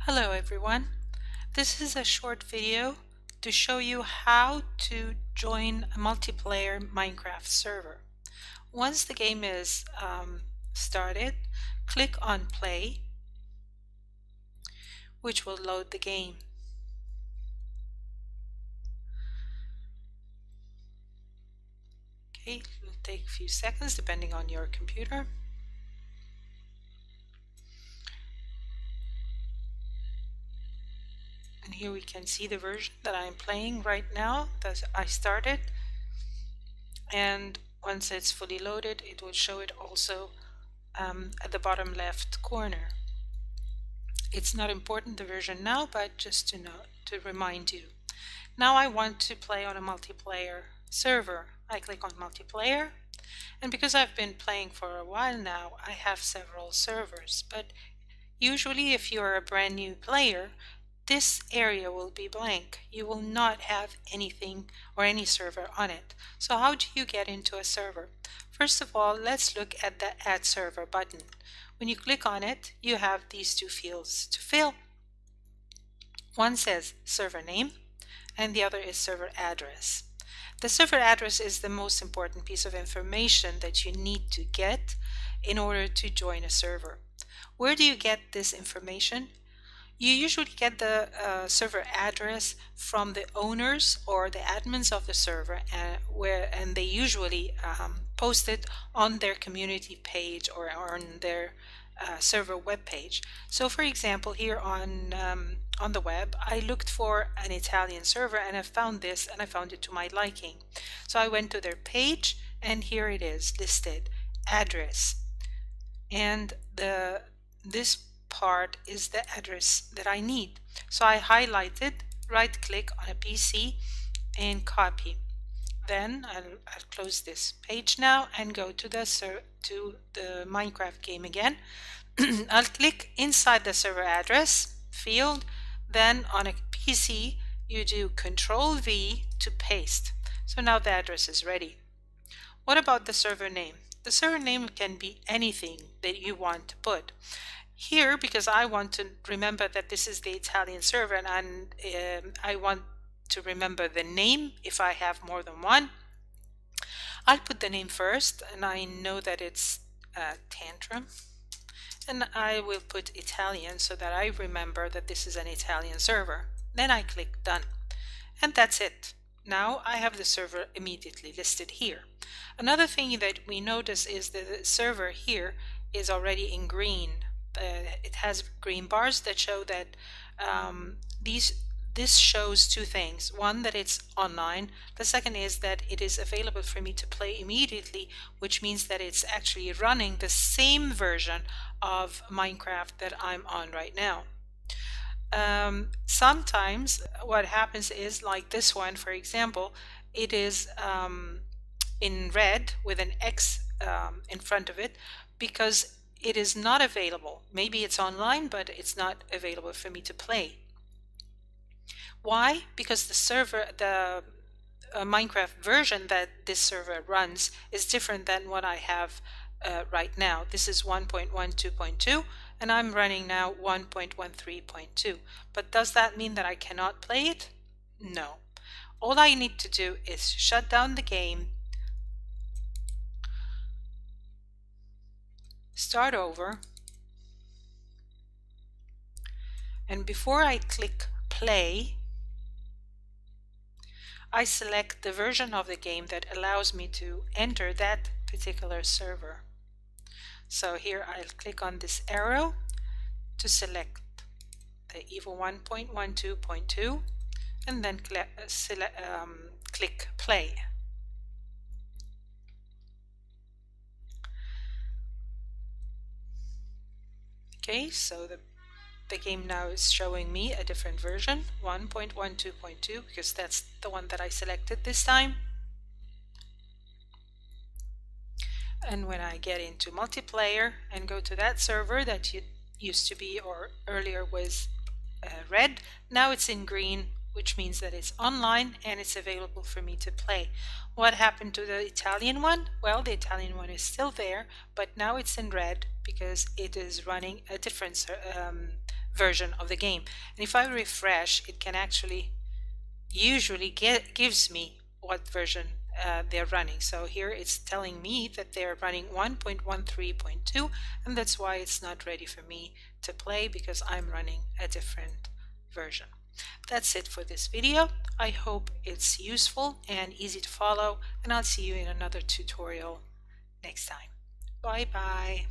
Hello everyone. This is a short video to show you how to join a multiplayer Minecraft server. Once the game is started, click on play, which will load the game. Okay, it will take a few seconds depending on your computer. And here we can see the version that I'm playing right now that I started. And once it's fully loaded, it will show it also at the bottom left corner. It's not important the version now, but just to know, to remind you. Now I want to play on a multiplayer server. I click on multiplayer, and because I've been playing for a while now, I have several servers. But usually if you're a brand new player, this area will be blank. You will not have anything or any server on it. So how do you get into a server? First of all, let's look at the Add Server button. When you click on it, you have these two fields to fill. One says server name and the other is server address. The server address is the most important piece of information that you need to get in order to join a server. Where do you get this information? You usually get the server address from the owners or the admins of the server, and they usually post it on their community page or on their server web page. So, for example, here on the web, I looked for an Italian server and I found this, and I found it to my liking. So I went to their page, and here it is listed: address, and this part is the address that I need. So I highlighted, right click on a PC and copy. Then I'll close this page now and go to the Minecraft game again. I'll click inside the server address field. Then on a PC you do Control V to paste. So now the address is ready. What about the server name? The server name can be anything that you want to put. Here, because I want to remember that this is the Italian server, and I want to remember the name if I have more than one, I'll put the name first, and I know that it's Tantrum, and I will put Italian so that I remember that this is an Italian server. Then I click done, and that's it. Now I have the server immediately listed here. Another thing that we notice is that the server here is already in green. It has green bars that show that this shows two things. One, that it's online. The second is that it is available for me to play immediately, which means that it's actually running the same version of Minecraft that I'm on right now. Sometimes what happens is, like this one for example, it is in red with an X in front of it because it is not available. Maybe it's online, but it's not available for me to play. Why? Because the server, the Minecraft version that this server runs is different than what I have right now. This is 1.12.2 and I'm running now 1.13.2. But does that mean that I cannot play it? No. All I need to do is shut down the game, start over, and before I click play, I select the version of the game that allows me to enter that particular server. So here I'll click on this arrow to select the EVO 1.12.2 and then click play. Okay, so the game now is showing me a different version, 1.12.2, because that's the one that I selected this time. And when I get into multiplayer and go to that server that used to be or earlier was red, now it's in green, which means that it's online and it's available for me to play. What happened to the Italian one? Well, the Italian one is still there, but now it's in red because it is running a different version of the game. And if I refresh, it can actually usually gives me what version they're running. So here it's telling me that they're running 1.13.2, and that's why it's not ready for me to play, because I'm running a different version. That's it for this video. I hope it's useful and easy to follow, and I'll see you in another tutorial next time. Bye bye.